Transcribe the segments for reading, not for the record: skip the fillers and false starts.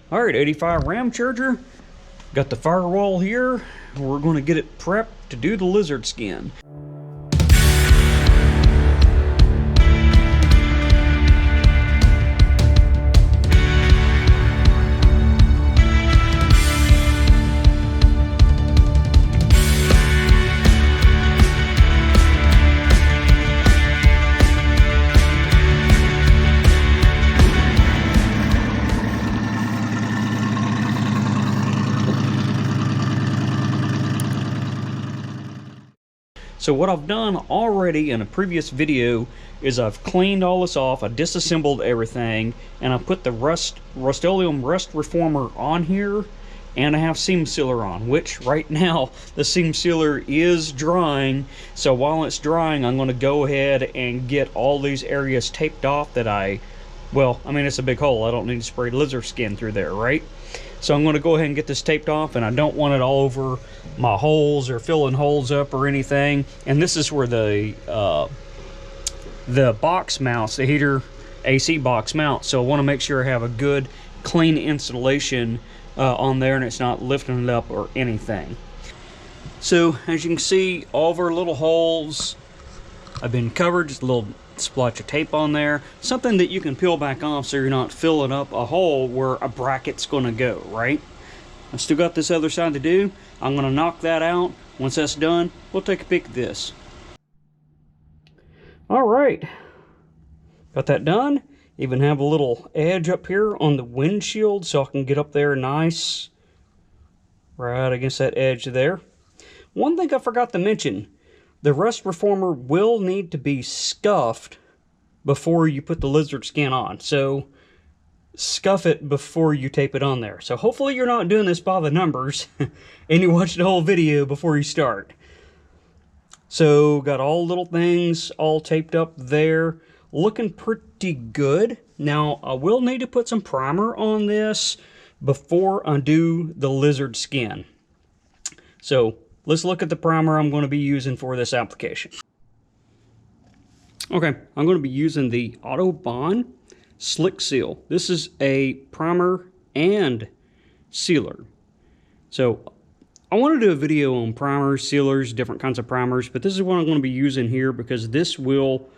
All right, 85 Ramcharger. Got the firewall here. We're going to get it prepped to do the Lizardskin. So what I've done already in a previous video is I've cleaned all this off, I disassembled everything, and I put the Rust-Oleum rust reformer on here, and I have seam sealer on, which right now the seam sealer is drying. So while it's drying, I'm going to go ahead and get all these areas taped off that well, I mean, it's a big hole. I don't need to spray Lizardskin through there, right? So I'm going to go ahead and get this taped off, and I don't want it all over my holes or filling holes up or anything. And this is where the box mounts, the heater AC box mounts. So I want to make sure I have a good clean installation on there and it's not lifting it up or anything. So as you can see, all of our little holes have been covered, just a little splotch of tape on there, something that you can peel back off so you're not filling up a hole where a bracket's going to go, right? I've still got this other side to do. I'm going to knock that out. Once that's done, we'll take a peek at this. All right, got that done. Even have a little edge up here on the windshield so I can get up there nice right against that edge there. One thing I forgot to mention, the rust reformer will need to be scuffed before you put the Lizardskin on. So scuff it before you tape it on there. So hopefully you're not doing this by the numbers and you watch the whole video before you start. So got all little things all taped up there. Looking pretty good. Now I will need to put some primer on this before I do the Lizardskin. So let's look at the primer I'm going to be using for this application. Okay, I'm going to be using the Autobahn Slick Seal. This is a primer and sealer. So I want to do a video on primers, sealers, different kinds of primers, but this is what I'm going to be using here because this will,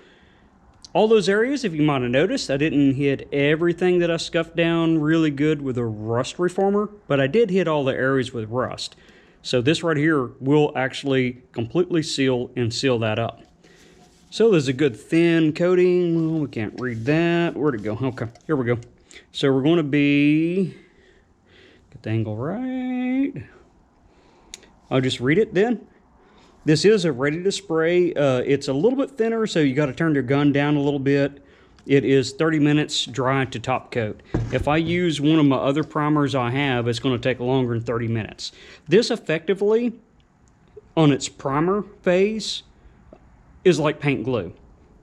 all those areas, if you might have noticed, I didn't hit everything that I scuffed down really good with a rust reformer, but I did hit all the areas with rust. So this right here will actually completely seal and seal that up. So there's a good thin coating. Well, we can't read that. Where'd it go? Okay, here we go. So we're going to be, get the angle right. I'll just read it then. This is a ready to spray. It's a little bit thinner, so you got to turn your gun down a little bit. It is 30 minutes dry to top coat. If I use one of my other primers I have, it's going to take longer than 30 minutes. This effectively, on its primer phase, is like paint glue.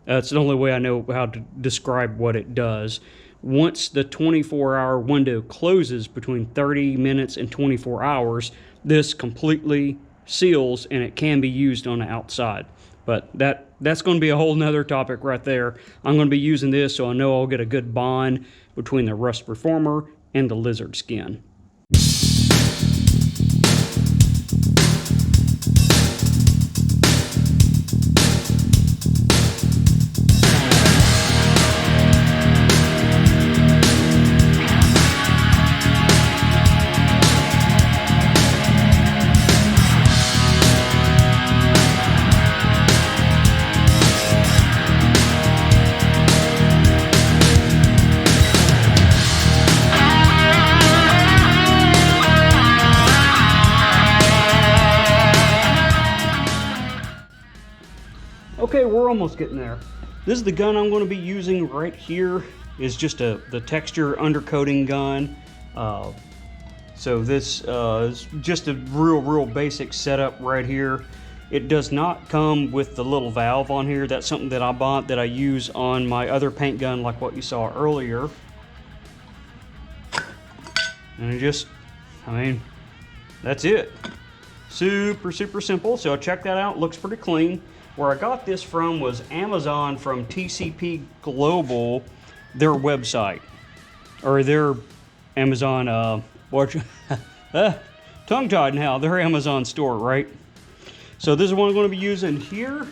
That's the only way I know how to describe what it does. Once the 24-hour window closes between 30 minutes and 24 hours, this completely seals and it can be used on the outside. But that's going to be a whole nother topic right there. I'm going to be using this so I know I'll get a good bond between the rust reformer and the Lizardskin. Okay, we're almost getting there. This is the gun I'm going to be using right here. Is just the texture undercoating gun. So this is just a real basic setup right here. It does not come with the little valve on here. That's something that I bought that I use on my other paint gun like what you saw earlier. And it just, I mean, that's it. Super simple. So check that out, looks pretty clean. Where I got this from was Amazon from TCP Global, their website, or their Amazon, tongue-tied now, their Amazon store, right? So this is what I'm going to be using here.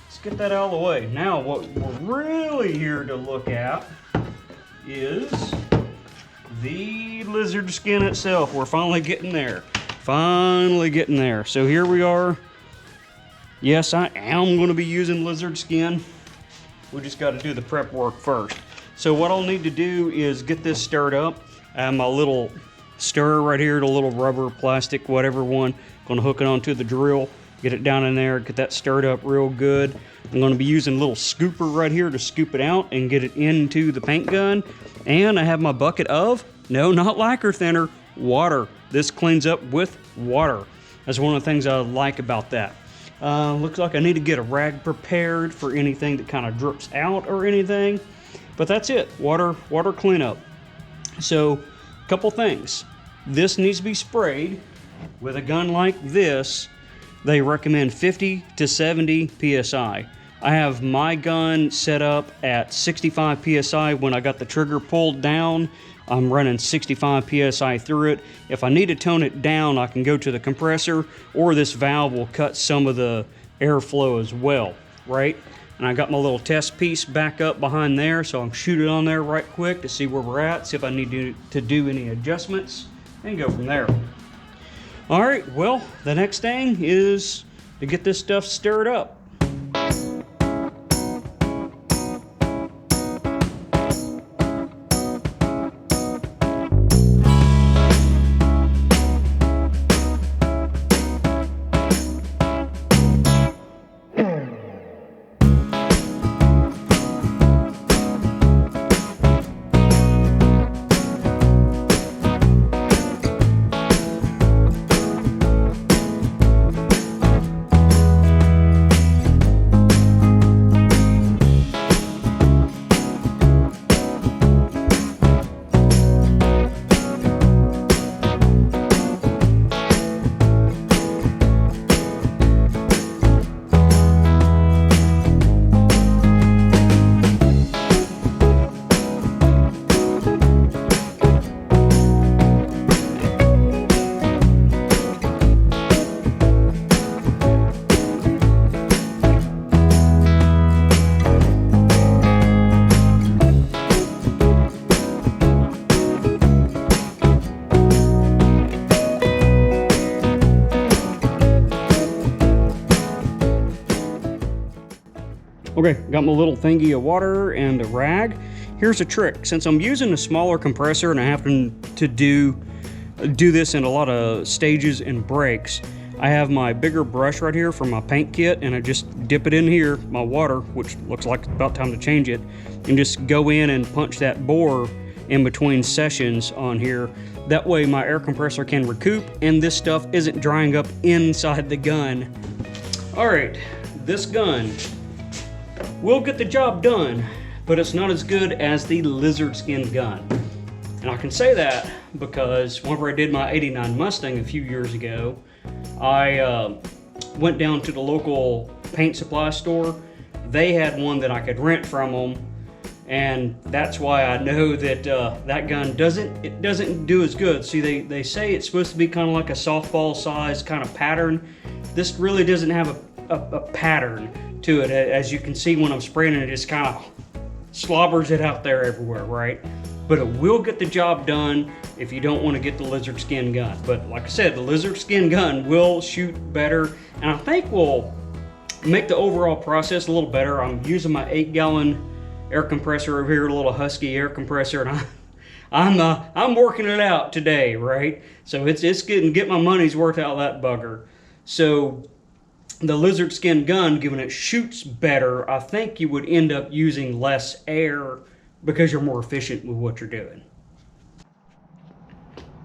Let's get that out of the way. Now what we're really here to look at is the Lizardskin itself. We're finally getting there. Finally getting there. So here we are. Yes, I am going to be using Lizardskin. We just got to do the prep work first. So what I'll need to do is get this stirred up. I have my little stirrer right here, the little rubber, plastic, whatever one. Going to hook it onto the drill, get it down in there, get that stirred up real good. I'm going to be using a little scooper right here to scoop it out and get it into the paint gun. And I have my bucket of, no, not lacquer thinner, water. This cleans up with water. That's one of the things I like about that. Looks like I need to get a rag prepared for anything that kind of drips out or anything. But that's it, water cleanup. So, a couple things. This needs to be sprayed. With a gun like this, they recommend 50 to 70 PSI. I have my gun set up at 65 PSI. When I got the trigger pulled down, I'm running 65 PSI through it. If I need to tone it down, I can go to the compressor, or this valve will cut some of the airflow as well, right? And I got my little test piece back up behind there, so I'll shoot it on there right quick to see where we're at, see if I need to do any adjustments, and go from there. All right, well, the next thing is to get this stuff stirred up. Okay, got my little thingy of water and a rag. Here's a trick. Since I'm using a smaller compressor and I have to do this in a lot of stages and breaks, I have my bigger brush right here for my paint kit, and I just dip it in here, my water, which looks like it's about time to change it, and just go in and punch that bore in between sessions on here. That way my air compressor can recoup and this stuff isn't drying up inside the gun. All right, this gun will get the job done, but it's not as good as the Lizardskin gun. And I can say that because whenever I did my '89 Mustang a few years ago, I went down to the local paint supply store. They had one that I could rent from them, and that's why I know that that gun doesn't do as good. See, they say it's supposed to be kind of like a softball size kind of pattern. This really doesn't have a pattern to it. As you can see when I'm spraying it, just kind of slobbers it out there everywhere, right? But it will get the job done if you don't want to get the Lizardskin gun. But like I said, the Lizardskin gun will shoot better, and I think will make the overall process a little better. I'm using my 8-gallon air compressor over here, a little Husky air compressor, and I'm working it out today, right? So it's get my money's worth out of that bugger. So the Lizardskin gun, given it shoots better, I think you would end up using less air because you're more efficient with what you're doing.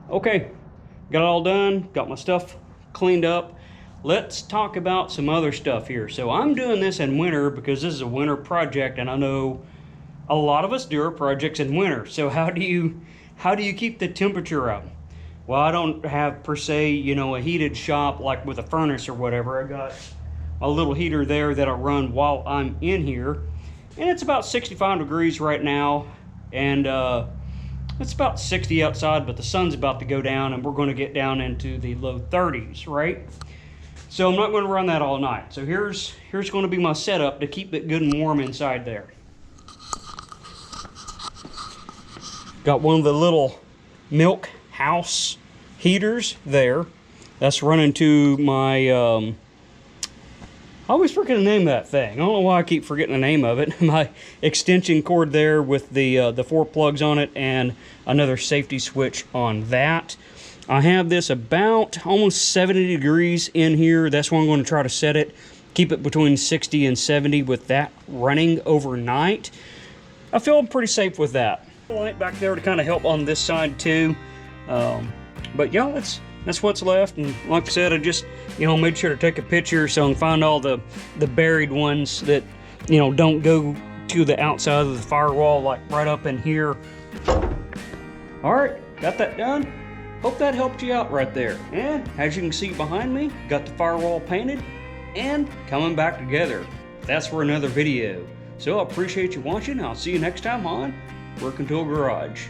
Okay, got it all done, got my stuff cleaned up. Let's talk about some other stuff here. So I'm doing this in winter because this is a winter project, and I know a lot of us do our projects in winter. So how do you keep the temperature up? Well, I don't have per se, you know, a heated shop like with a furnace or whatever. I got a little heater there that I run while I'm in here, and it's about 65 degrees right now. And It's about 60 outside, but the sun's about to go down and we're going to get down into the low 30s, right? So I'm not going to run that all night. So here's going to be my setup to keep it good and warm inside there. Got one of the little milk house heaters there. That's running to my I always forget the name of that thing. I don't know why I keep forgetting the name of it. My extension cord there with the 4 plugs on it and another safety switch on that. I have this about almost 70 degrees in here. That's where I'm going to try to set it. Keep it between 60 and 70 with that running overnight. I feel pretty safe with that. Light back there to kind of help on this side too. But yeah, that's what's left. And like I said, I just, made sure to take a picture so I can find all the buried ones that, don't go to the outside of the firewall, like right up in here. All right, got that done. Hope that helped you out right there. And as you can see behind me, got the firewall painted and coming back together. That's for another video. So I appreciate you watching. I'll see you next time on Working Tool Garage.